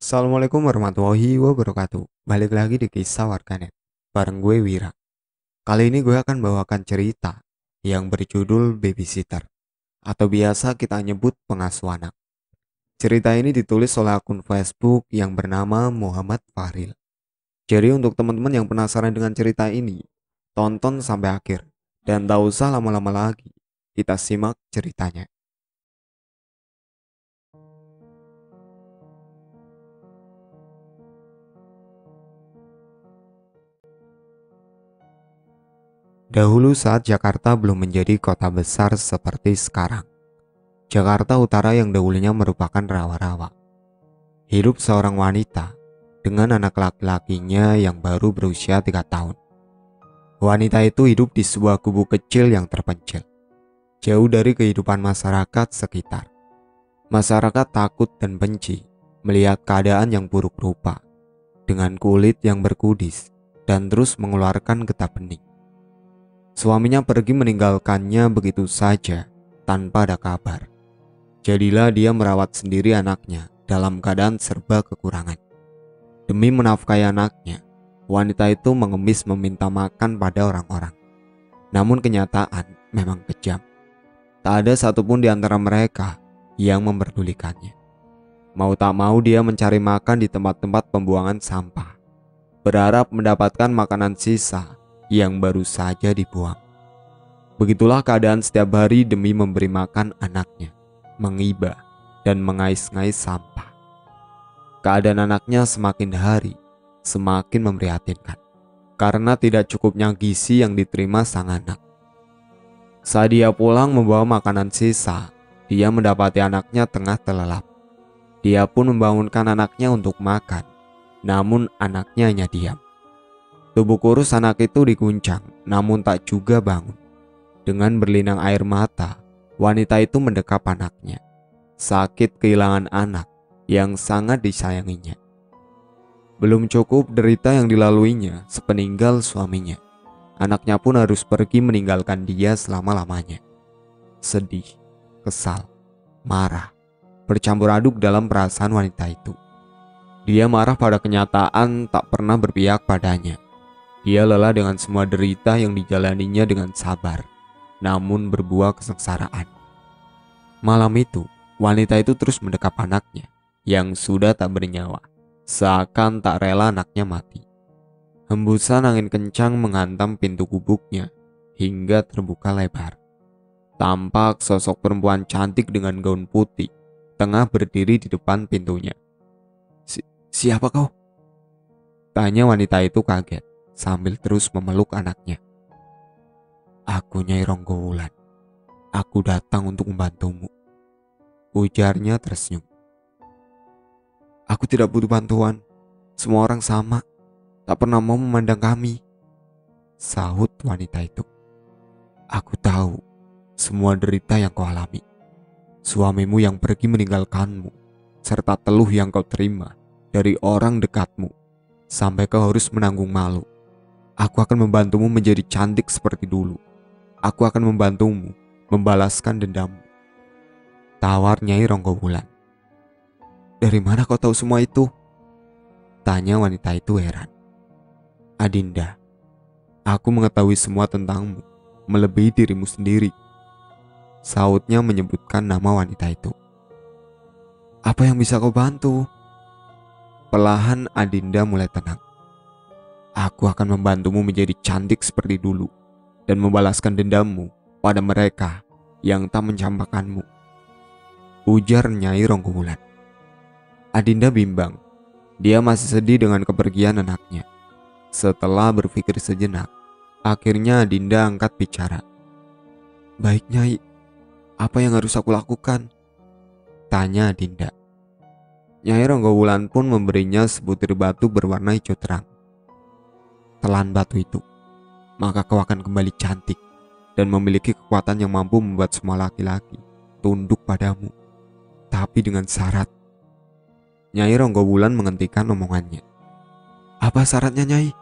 Assalamualaikum warahmatullahi wabarakatuh. Balik lagi di kisah warganet bareng gue Wira. Kali ini gue akan bawakan cerita yang berjudul Babysitter atau biasa kita nyebut pengasuh anak. Cerita ini ditulis oleh akun Facebook yang bernama Muhammad Fahril. Jadi untuk teman-teman yang penasaran dengan cerita ini, tonton sampai akhir dan tak usah lama-lama lagi. Kita simak ceritanya. Dahulu saat Jakarta belum menjadi kota besar seperti sekarang. Jakarta Utara yang dahulunya merupakan rawa-rawa. Hidup seorang wanita dengan anak laki-lakinya yang baru berusia 3 tahun. Wanita itu hidup di sebuah kubu kecil yang terpencil, jauh dari kehidupan masyarakat sekitar. Masyarakat takut dan benci melihat keadaan yang buruk rupa, dengan kulit yang berkudis dan terus mengeluarkan getah bening. Suaminya pergi meninggalkannya begitu saja tanpa ada kabar. Jadilah dia merawat sendiri anaknya dalam keadaan serba kekurangan. Demi menafkahi anaknya, wanita itu mengemis meminta makan pada orang-orang. Namun kenyataan memang kejam. Tak ada satupun di antara mereka yang memperdulikannya. Mau tak mau dia mencari makan di tempat-tempat pembuangan sampah, berharap mendapatkan makanan sisa yang baru saja dibuang. Begitulah keadaan setiap hari demi memberi makan anaknya, mengiba dan mengais-ngais sampah. Keadaan anaknya semakin hari semakin memprihatinkan karena tidak cukupnya gizi yang diterima sang anak. Saat dia pulang membawa makanan sisa, dia mendapati anaknya tengah terlelap. Dia pun membangunkan anaknya untuk makan, namun anaknya hanya diam. Tubuh kurus anak itu diguncang, namun tak juga bangun. Dengan berlinang air mata, wanita itu mendekap anaknya. Sakit kehilangan anak yang sangat disayanginya. Belum cukup derita yang dilaluinya sepeninggal suaminya. Anaknya pun harus pergi meninggalkan dia selama-lamanya. Sedih, kesal, marah, bercampur aduk dalam perasaan wanita itu. Dia marah pada kenyataan tak pernah berpihak padanya. Dia lelah dengan semua derita yang dijalaninya dengan sabar, namun berbuah kesengsaraan. Malam itu, wanita itu terus mendekap anaknya yang sudah tak bernyawa, seakan tak rela anaknya mati. Hembusan angin kencang menghantam pintu gubuknya hingga terbuka lebar. Tampak sosok perempuan cantik dengan gaun putih tengah berdiri di depan pintunya. Siapa kau?" tanya wanita itu kaget sambil terus memeluk anaknya. "Aku Nyai Ronggowulan. Aku datang untuk membantumu," ujarnya tersenyum. "Aku tidak butuh bantuan. Semua orang sama, tak pernah mau memandang kami," sahut wanita itu. "Aku tahu semua derita yang kau alami. Suamimu yang pergi meninggalkanmu, serta teluh yang kau terima dari orang dekatmu, sampai kau harus menanggung malu. Aku akan membantumu menjadi cantik seperti dulu. Aku akan membantumu membalaskan dendammu," tawar Nyai Ronggowulan. "Dari mana kau tahu semua itu?" tanya wanita itu heran. "Adinda, aku mengetahui semua tentangmu, melebihi dirimu sendiri," sahutnya menyebutkan nama wanita itu. "Apa yang bisa kau bantu?" Perlahan Adinda mulai tenang. "Aku akan membantumu menjadi cantik seperti dulu dan membalaskan dendammu pada mereka yang tak mencampakkanmu," ujar Nyai Ronggowulan. Adinda bimbang. Dia masih sedih dengan kepergian anaknya. Setelah berpikir sejenak, akhirnya Adinda angkat bicara. "Baik Nyai, apa yang harus aku lakukan?" tanya Adinda. Nyai Ronggowulan pun memberinya sebutir batu berwarna hijau terang. "Telan batu itu, maka kau akan kembali cantik dan memiliki kekuatan yang mampu membuat semua laki-laki tunduk padamu. Tapi dengan syarat." Nyai Ronggowulan menghentikan omongannya. "Apa syaratnya Nyai?"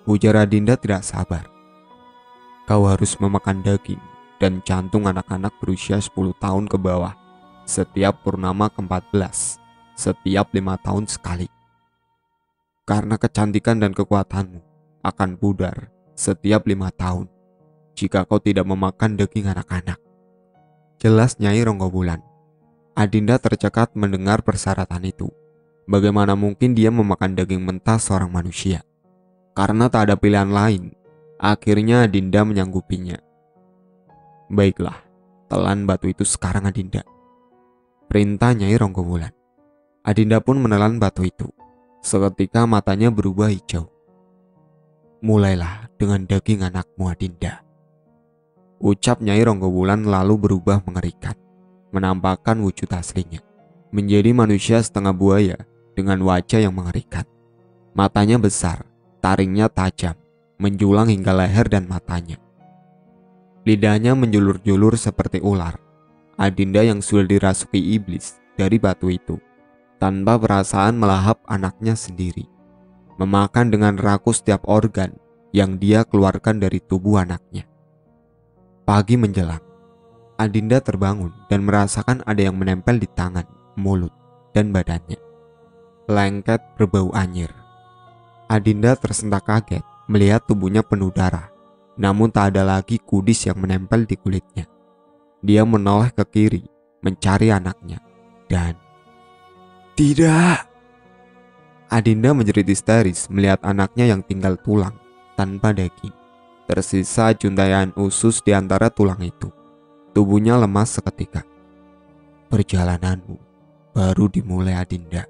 ujar Adinda tidak sabar. "Kau harus memakan daging dan jantung anak-anak berusia 10 tahun ke bawah setiap purnama ke-14. setiap 5 tahun sekali. Karena kecantikan dan kekuatanmu akan pudar setiap 5 tahun jika kau tidak memakan daging anak-anak. Jelas Nyai Ronggobulan. Adinda tercekat mendengar persyaratan itu. Bagaimana mungkin dia memakan daging mentah seorang manusia? Karena tak ada pilihan lain, akhirnya Adinda menyanggupinya. Baiklah, telan batu itu sekarang Adinda, perintah Nyai Ronggobulan. Adinda pun menelan batu itu. Seketika matanya berubah hijau. Mulailah dengan daging anakmu Adinda, ucap Nyai Ronggobulan lalu berubah mengerikan, menampakkan wujud aslinya. Menjadi manusia setengah buaya dengan wajah yang mengerikan. Matanya besar, taringnya tajam, menjulang hingga leher dan matanya. Lidahnya menjulur-julur seperti ular. Adinda yang sudah dirasuki iblis dari batu itu, tanpa perasaan melahap anaknya sendiri, memakan dengan rakus setiap organ yang dia keluarkan dari tubuh anaknya. Pagi menjelang, Adinda terbangun dan merasakan ada yang menempel di tangan, mulut, dan badannya. Lengket berbau anyir. Adinda tersentak kaget melihat tubuhnya penuh darah, namun tak ada lagi kudis yang menempel di kulitnya. Dia menoleh ke kiri, mencari anaknya, dan tidak! Adinda menjerit histeris melihat anaknya yang tinggal tulang, tanpa daging. Tersisa juntaian usus di antara tulang itu. Tubuhnya lemas seketika. Perjalananmu baru dimulai Adinda,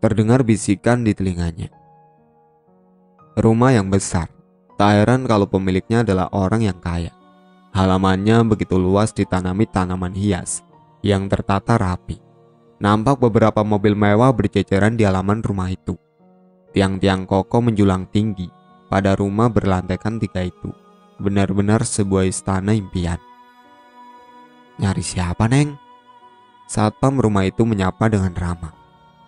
terdengar bisikan di telinganya. Rumah yang besar, tak heran kalau pemiliknya adalah orang yang kaya. Halamannya begitu luas ditanami tanaman hias yang tertata rapi. Nampak beberapa mobil mewah berceceran di halaman rumah itu. Tiang-tiang kokoh menjulang tinggi pada rumah berlantaikan 3 itu. Benar-benar sebuah istana impian. Nyari siapa, Neng? Satpam rumah itu menyapa dengan ramah.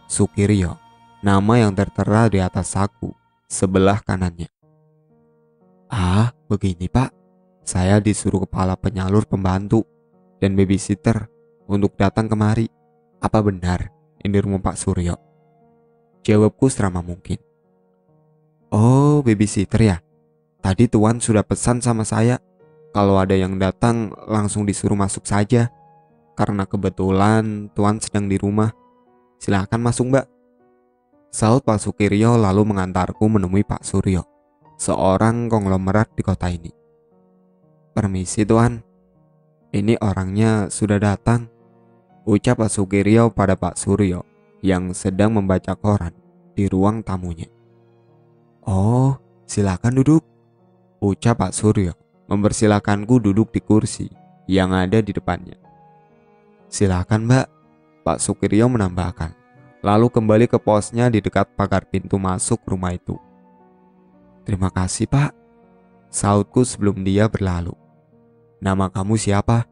Sukiryo, nama yang tertera di atas saku sebelah kanannya. Ah, begini Pak. Saya disuruh kepala penyalur pembantu dan babysitter untuk datang kemari. Apa benar ini rumah Pak Suryo? Jawabku seramah mungkin. Oh, babysitter ya? Tadi Tuan sudah pesan sama saya, kalau ada yang datang langsung disuruh masuk saja. Karena kebetulan Tuan sedang di rumah. Silakan masuk Mbak. Saut Pak Sukiryo lalu mengantarku menemui Pak Suryo, seorang konglomerat di kota ini. Permisi Tuan, ini orangnya sudah datang, ucap Pak Sukiryo pada Pak Suryo yang sedang membaca koran di ruang tamunya. Oh, silakan duduk, ucap Pak Suryo mempersilakanku duduk di kursi yang ada di depannya. Silakan Mbak, Pak Sukiryo menambahkan, lalu kembali ke posnya di dekat pagar pintu masuk rumah itu. Terima kasih Pak, sautku sebelum dia berlalu. Nama kamu siapa?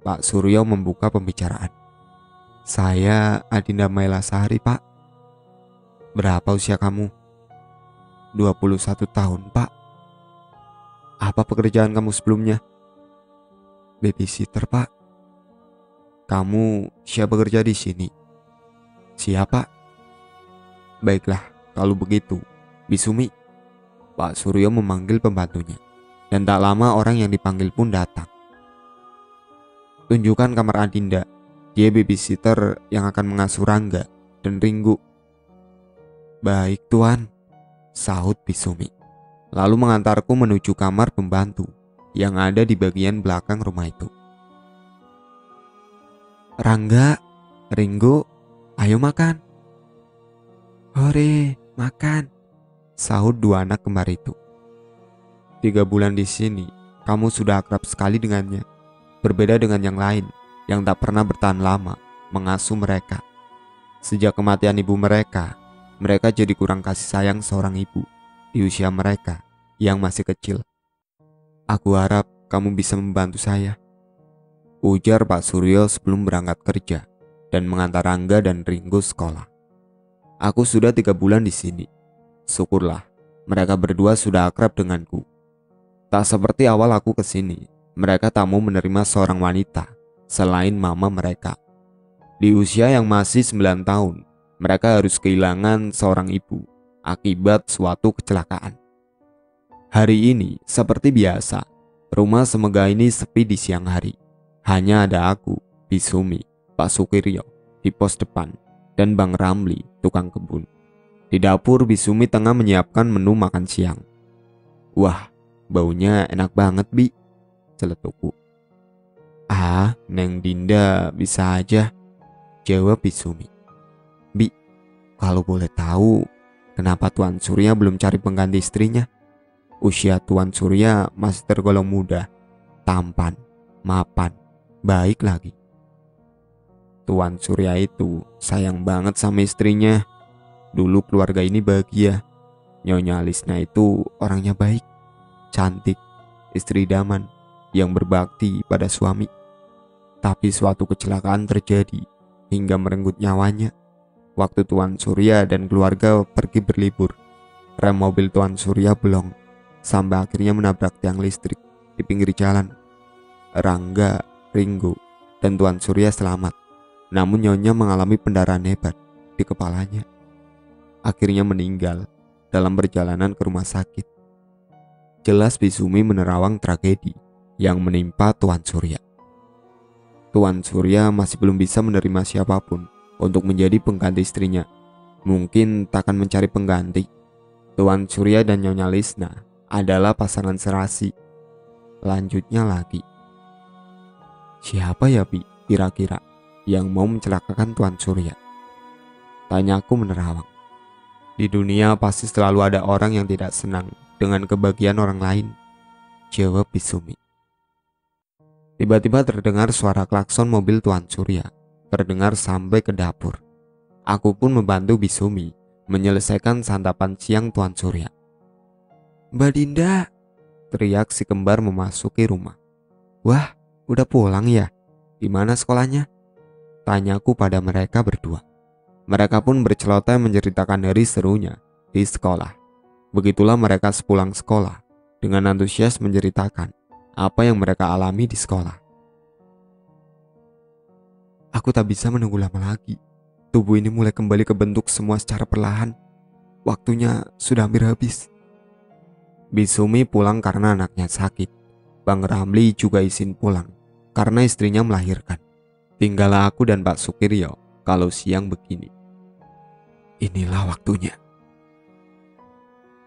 Pak Suryo membuka pembicaraan. Saya Adinda Mailasari Pak. Berapa usia kamu? 21 tahun Pak. Apa pekerjaan kamu sebelumnya? Babysitter Pak. Kamu siap bekerja di sini? Siapa? Baiklah, kalau begitu, Bisumi. Pak Suryo memanggil pembantunya, dan tak lama orang yang dipanggil pun datang. Tunjukkan kamar Adinda, dia babysitter yang akan mengasuh Rangga dan Ringgu. Baik Tuan, sahut Bisumi, lalu mengantarku menuju kamar pembantu yang ada di bagian belakang rumah itu. Rangga, Ringgu, ayo makan. Hore, makan, sahut 2 anak kembar itu. 3 bulan di sini, kamu sudah akrab sekali dengannya. Berbeda dengan yang lain, yang tak pernah bertahan lama mengasuh mereka. Sejak kematian ibu mereka jadi kurang kasih sayang seorang ibu di usia mereka yang masih kecil. Aku harap kamu bisa membantu saya, ujar Pak Suryo sebelum berangkat kerja dan mengantar Rangga dan Ringgo sekolah. Aku sudah 3 bulan di sini. Syukurlah, mereka berdua sudah akrab denganku. Tak seperti awal aku kesini, mereka tak mau menerima seorang wanita selain mama mereka. Di usia yang masih 9 tahun, mereka harus kehilangan seorang ibu akibat suatu kecelakaan. Hari ini, seperti biasa, rumah Semega ini sepi di siang hari. Hanya ada aku, Bisumi, Pak Sukiryo di pos depan, dan Bang Ramli, tukang kebun. Di dapur, Bisumi tengah menyiapkan menu makan siang. Wah, baunya enak banget, Bi, celetukku. Ah, Neng Dinda bisa aja, jawab Bisumi. Bi, kalau boleh tahu, kenapa Tuan Surya belum cari pengganti istrinya? Usia Tuan Surya masih tergolong muda, tampan, mapan, baik lagi. Tuan Surya itu sayang banget sama istrinya. Dulu keluarga ini bahagia. Nyonya Alisna itu orangnya baik, cantik, istri idaman yang berbakti pada suami. Tapi suatu kecelakaan terjadi hingga merenggut nyawanya. Waktu Tuan Surya dan keluarga pergi berlibur, rem mobil Tuan Surya belong sampai akhirnya menabrak tiang listrik di pinggir jalan. Rangga, Ringo, dan Tuan Surya selamat. Namun Nyonya mengalami pendarahan hebat di kepalanya. Akhirnya meninggal dalam perjalanan ke rumah sakit. Jelas Bisumi menerawang tragedi yang menimpa Tuan Surya. Tuan Surya masih belum bisa menerima siapapun untuk menjadi pengganti istrinya. Mungkin takkan mencari pengganti. Tuan Surya dan Nyonya Lisna adalah pasangan serasi. Lanjutnya lagi. Siapa ya, Bi, kira-kira yang mau mencelakakan Tuan Surya? Tanyaku menerawang. Di dunia pasti selalu ada orang yang tidak senang dengan kebahagiaan orang lain, jawab Bisumi. Tiba-tiba terdengar suara klakson mobil Tuan Surya, terdengar sampai ke dapur. Aku pun membantu Bisumi menyelesaikan santapan siang Tuan Surya. Mbak Dinda, teriak si kembar memasuki rumah. Wah, udah pulang ya? Di mana sekolahnya? Tanyaku pada mereka berdua. Mereka pun berceloteh menceritakan hari serunya di sekolah. Begitulah mereka sepulang sekolah dengan antusias menceritakan apa yang mereka alami di sekolah. Aku tak bisa menunggu lama lagi. Tubuh ini mulai kembali ke bentuk semua secara perlahan. Waktunya sudah hampir habis. Bisumi pulang karena anaknya sakit. Bang Ramli juga izin pulang karena istrinya melahirkan. Tinggallah aku dan Pak Sukiryo kalau siang begini. Inilah waktunya.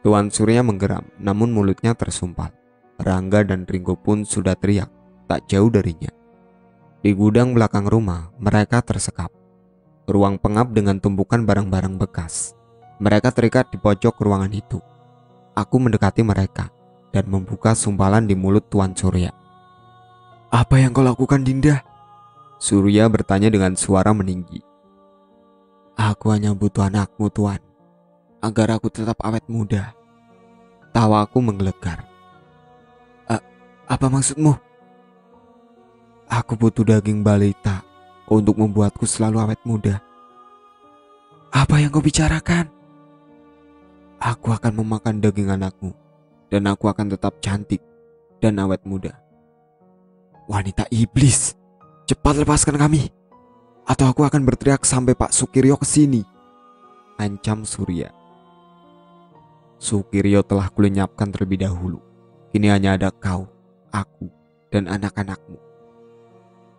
Tuan Surya menggeram, namun mulutnya tersumpal. Rangga dan Ringo pun sudah teriak, tak jauh darinya. Di gudang belakang rumah, mereka tersekap. Ruang pengap dengan tumpukan barang-barang bekas. Mereka terikat di pojok ruangan itu. Aku mendekati mereka dan membuka sumpalan di mulut Tuan Surya. Apa yang kau lakukan, Dinda? Surya bertanya dengan suara meninggi. Aku hanya butuh anakmu, Tuan, agar aku tetap awet muda. Tawaku menggelegar. Apa maksudmu? Aku butuh daging balita untuk membuatku selalu awet muda. Apa yang kau bicarakan? Aku akan memakan daging anakmu dan aku akan tetap cantik dan awet muda. Wanita iblis, cepat lepaskan kami, atau aku akan berteriak sampai Pak Sukiryo kesini, ancam Surya. Sukiryo telah kulenyapkan terlebih dahulu. Kini hanya ada kau, aku, dan anak-anakmu.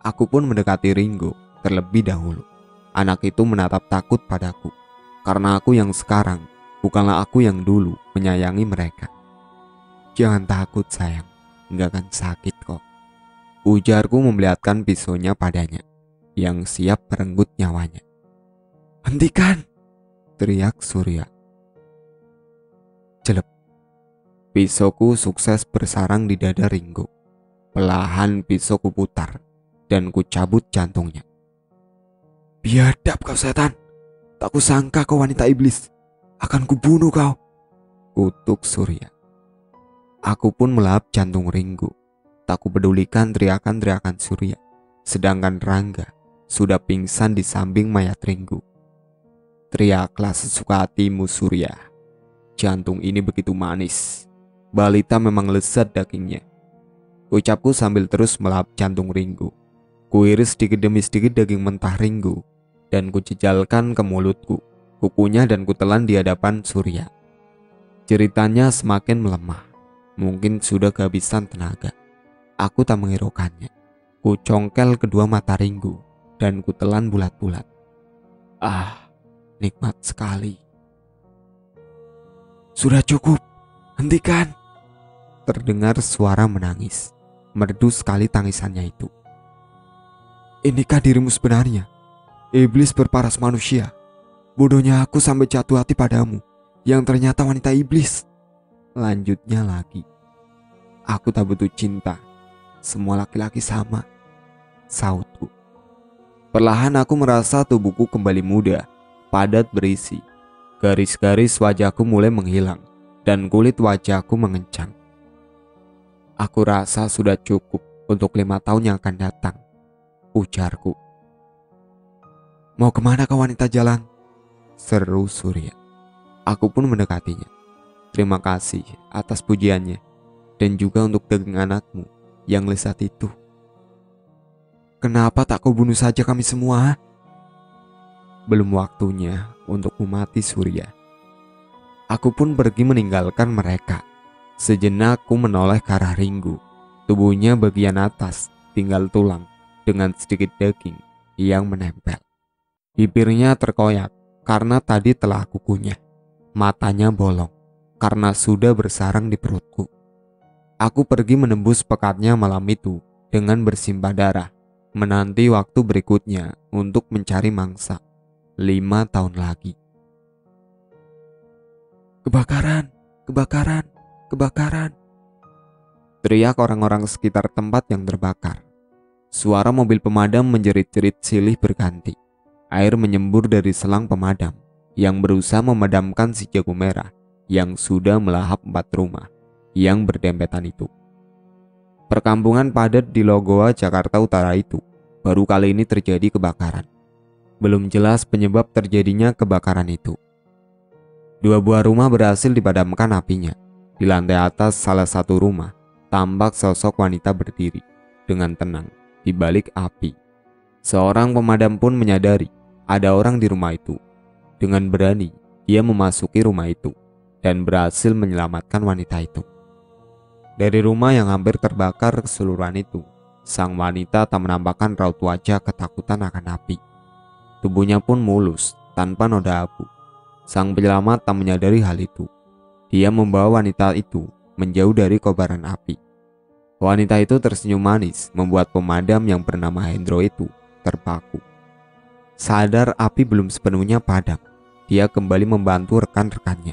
Aku pun mendekati Ringo terlebih dahulu. Anak itu menatap takut padaku, karena aku yang sekarang bukanlah aku yang dulu menyayangi mereka. Jangan takut sayang, nggak akan sakit kok. Ujarku memperlihatkan pisaunya padanya, yang siap merenggut nyawanya. Hentikan! Teriak Surya. Jelep. Pisauku sukses bersarang di dada Ringo. Perlahan pisau kuputar dan kucabut jantungnya. Biadab kau setan, tak kusangka kau wanita iblis. Akan kubunuh kau, kutuk Surya. Aku pun melahap jantung Ringo. Tak kupedulikan teriakan-teriakan Surya. Sedangkan Rangga sudah pingsan di samping mayat Ringo. Teriaklah sesuka hatimu, Surya. Jantung ini begitu manis. Balita memang lezat dagingnya, ucapku sambil terus melahap jantung Ringo. Kuiris sedikit demi sedikit daging mentah Ringgu dan kujejalkan ke mulutku. Kukunya dan kutelan di hadapan Surya. Ceritanya semakin melemah. Mungkin sudah kehabisan tenaga. Aku tak menghiraukannya. Ku congkel kedua mata Ringgu dan kutelan bulat-bulat. Ah, nikmat sekali. Sudah cukup, hentikan. Terdengar suara menangis. Merdu sekali tangisannya itu. Inikah dirimu sebenarnya? Iblis berparas manusia. Bodohnya aku sampai jatuh hati padamu, yang ternyata wanita iblis. Lanjutnya lagi. Aku tak butuh cinta. Semua laki-laki sama, sautku. Perlahan aku merasa tubuhku kembali muda, padat berisi. Garis-garis wajahku mulai menghilang dan kulit wajahku mengencang. Aku rasa sudah cukup untuk 5 tahun yang akan datang, ujarku. Mau kemana kau wanita jalan? Seru Surya. Aku pun mendekatinya. Terima kasih atas pujiannya dan juga untuk daging anakmu yang lezat itu. Kenapa tak kau bunuh saja kami semua? Belum waktunya untuk mati Surya. Aku pun pergi meninggalkan mereka. Sejenak aku menoleh ke arah Ringgu. Tubuhnya bagian atas tinggal tulang dengan sedikit daging yang menempel. Bibirnya terkoyak karena tadi telah aku kunyah. Matanya bolong karena sudah bersarang di perutku. Aku pergi menembus pekatnya malam itu dengan bersimbah darah, menanti waktu berikutnya untuk mencari mangsa. 5 tahun lagi. Kebakaran, kebakaran, kebakaran. Teriak orang-orang sekitar tempat yang terbakar. Suara mobil pemadam menjerit-jerit silih berganti. Air menyembur dari selang pemadam yang berusaha memadamkan si jago merah yang sudah melahap 4 rumah yang berdempetan itu. Perkampungan padat di Logoa, Jakarta Utara itu baru kali ini terjadi kebakaran. Belum jelas penyebab terjadinya kebakaran itu. 2 buah rumah berhasil dipadamkan apinya. Di lantai atas salah satu rumah tampak sosok wanita berdiri dengan tenang di balik api. Seorang pemadam pun menyadari ada orang di rumah itu. Dengan berani, dia memasuki rumah itu dan berhasil menyelamatkan wanita itu. Dari rumah yang hampir terbakar keseluruhan itu, sang wanita tak menampakkan raut wajah ketakutan akan api. Tubuhnya pun mulus, tanpa noda abu. Sang penyelamat tak menyadari hal itu. Dia membawa wanita itu menjauh dari kobaran api. Wanita itu tersenyum manis, membuat pemadam yang bernama Hendro itu terpaku. Sadar api belum sepenuhnya padam, dia kembali membantu rekan-rekannya.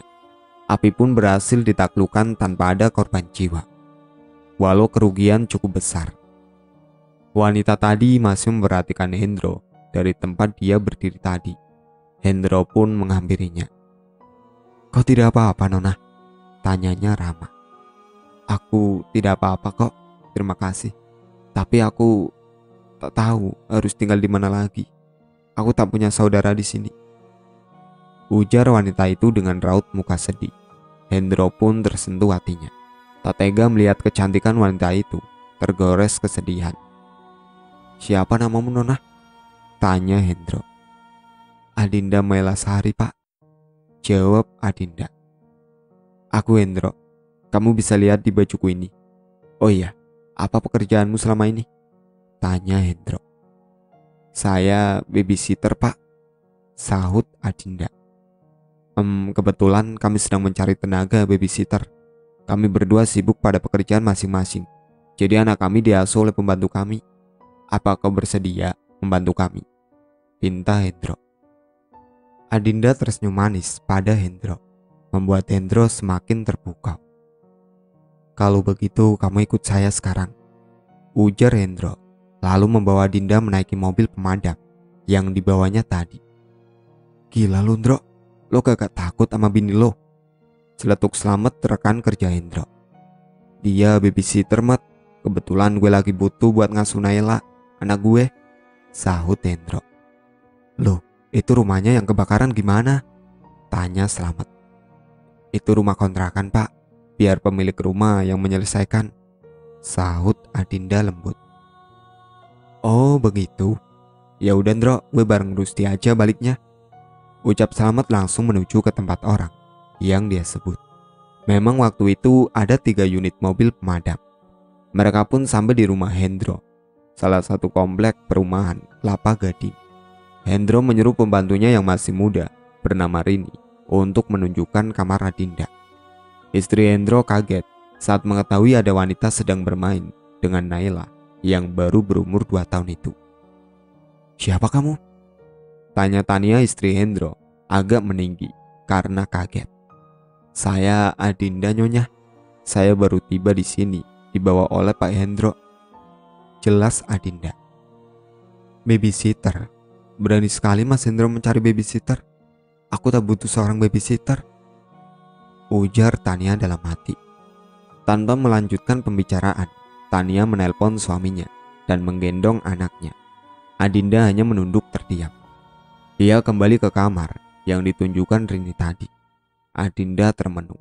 Api pun berhasil ditaklukkan tanpa ada korban jiwa, walau kerugian cukup besar. Wanita tadi masih memperhatikan Hendro dari tempat dia berdiri tadi. Hendro pun menghampirinya. Kau tidak apa-apa, Nona? Tanyanya ramah. Aku tidak apa-apa kok, terima kasih. Tapi aku tak tahu harus tinggal di mana lagi. Aku tak punya saudara di sini, ujar wanita itu dengan raut muka sedih. Hendro pun tersentuh hatinya. Tak tega melihat kecantikan wanita itu, tergores kesedihan. Siapa namamu, Nona? Tanya Hendro. Adinda Mailasari, Pak, jawab Adinda. Aku Hendro. Kamu bisa lihat di bajuku ini. Oh iya, apa pekerjaanmu selama ini? Tanya Hendro. Saya babysitter, Pak, sahut Adinda. Kebetulan kami sedang mencari tenaga babysitter. Kami berdua sibuk pada pekerjaan masing-masing. Jadi anak kami diasuh oleh pembantu kami. Apa kau bersedia membantu kami? Pinta Hendro. Adinda tersenyum manis pada Hendro, membuat Hendro semakin terpukau. Kalau begitu kamu ikut saya sekarang, ujar Hendro, lalu membawa Adinda menaiki mobil pemadam yang dibawanya tadi. Gila lu, Hendro, lo gak takut sama bini lo? Celetuk selamat rekan kerja Hendro. Dia babysitter, Mat. Kebetulan gue lagi butuh buat ngasuh Naila, anak gue, sahut Hendro. Loh, itu rumahnya yang kebakaran gimana? Tanya Selamat. Itu rumah kontrakan, Pak. Biar pemilik rumah yang menyelesaikan, sahut Adinda lembut. Oh begitu. Ya udah Ndro, gue bareng Rusti aja baliknya. Ucap Selamat langsung menuju ke tempat orang yang dia sebut. Memang waktu itu ada 3 unit mobil pemadam. Mereka pun sampai di rumah Hendro, salah satu komplek perumahan Kelapa Gading. Hendro menyuruh pembantunya yang masih muda bernama Rini untuk menunjukkan kamar Adinda. Istri Hendro kaget saat mengetahui ada wanita sedang bermain dengan Naila yang baru berumur 2 tahun itu. Siapa kamu? Tanya Tania istri Hendro agak meninggi karena kaget. Saya Adinda nyonya. Saya baru tiba di sini dibawa oleh Pak Hendro. Jelas Adinda. Babysitter. Berani sekali Mas Hendro mencari babysitter. Aku tak butuh seorang babysitter, ujar Tania dalam hati. Tanpa melanjutkan pembicaraan, Tania menelpon suaminya dan menggendong anaknya. Adinda hanya menunduk terdiam. Dia kembali ke kamar yang ditunjukkan Rini tadi. Adinda termenung.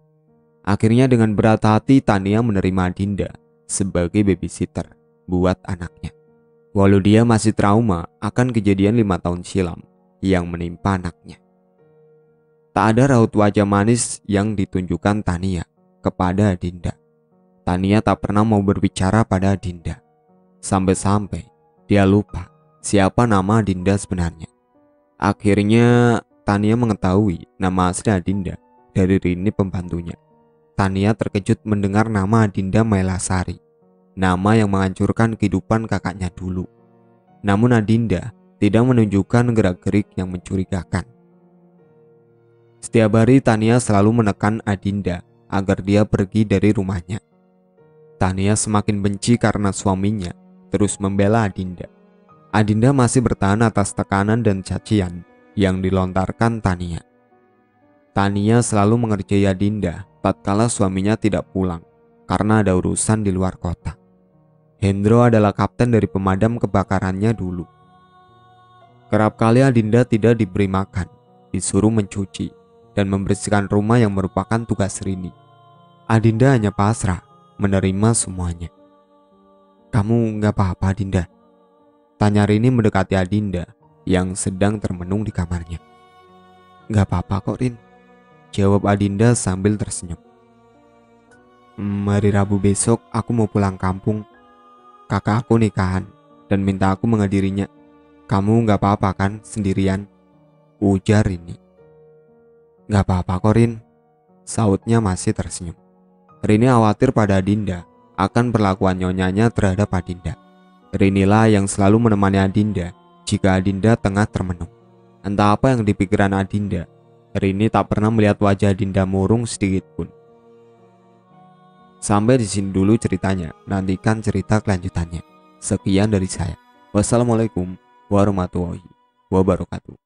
Akhirnya dengan berat hati Tania menerima Adinda sebagai babysitter buat anaknya. Walau dia masih trauma akan kejadian 5 tahun silam yang menimpa anaknya. Tak ada raut wajah manis yang ditunjukkan Tania kepada Adinda. Tania tak pernah mau berbicara pada Adinda. Sampai-sampai dia lupa siapa nama Adinda sebenarnya. Akhirnya Tania mengetahui nama asli Adinda dari Rini pembantunya. Tania terkejut mendengar nama Adinda Mailasari, nama yang menghancurkan kehidupan kakaknya dulu. Namun Adinda tidak menunjukkan gerak-gerik yang mencurigakan. Setiap hari Tania selalu menekan Adinda agar dia pergi dari rumahnya. Tania semakin benci karena suaminya terus membela Adinda. Adinda masih bertahan atas tekanan dan cacian yang dilontarkan Tania. Tania selalu mengerjai Adinda tatkala suaminya tidak pulang karena ada urusan di luar kota. Hendro adalah kapten dari pemadam kebakarannya dulu. Kerap kali Adinda tidak diberi makan, disuruh mencuci dan membersihkan rumah yang merupakan tugas Rini. Adinda hanya pasrah menerima semuanya. Kamu gak apa-apa Adinda? Tanya Rini mendekati Adinda yang sedang termenung di kamarnya. Gak apa-apa kok Rin, jawab Adinda sambil tersenyum. Hari Rabu besok aku mau pulang kampung. Kakak aku nikahan dan minta aku menghadirinya. Kamu gak apa-apa kan sendirian? Ujar Rini. Gak apa-apa kok Rin, sautnya masih tersenyum. Rini khawatir pada Adinda akan perlakuan nyonyanya terhadap Adinda. Rinilah yang selalu menemani Adinda jika Adinda tengah termenung. Entah apa yang dipikiran Adinda, Rini tak pernah melihat wajah Adinda murung sedikit pun. Sampai di sini dulu ceritanya, nantikan cerita kelanjutannya. Sekian dari saya. Wassalamualaikum warahmatullahi wabarakatuh.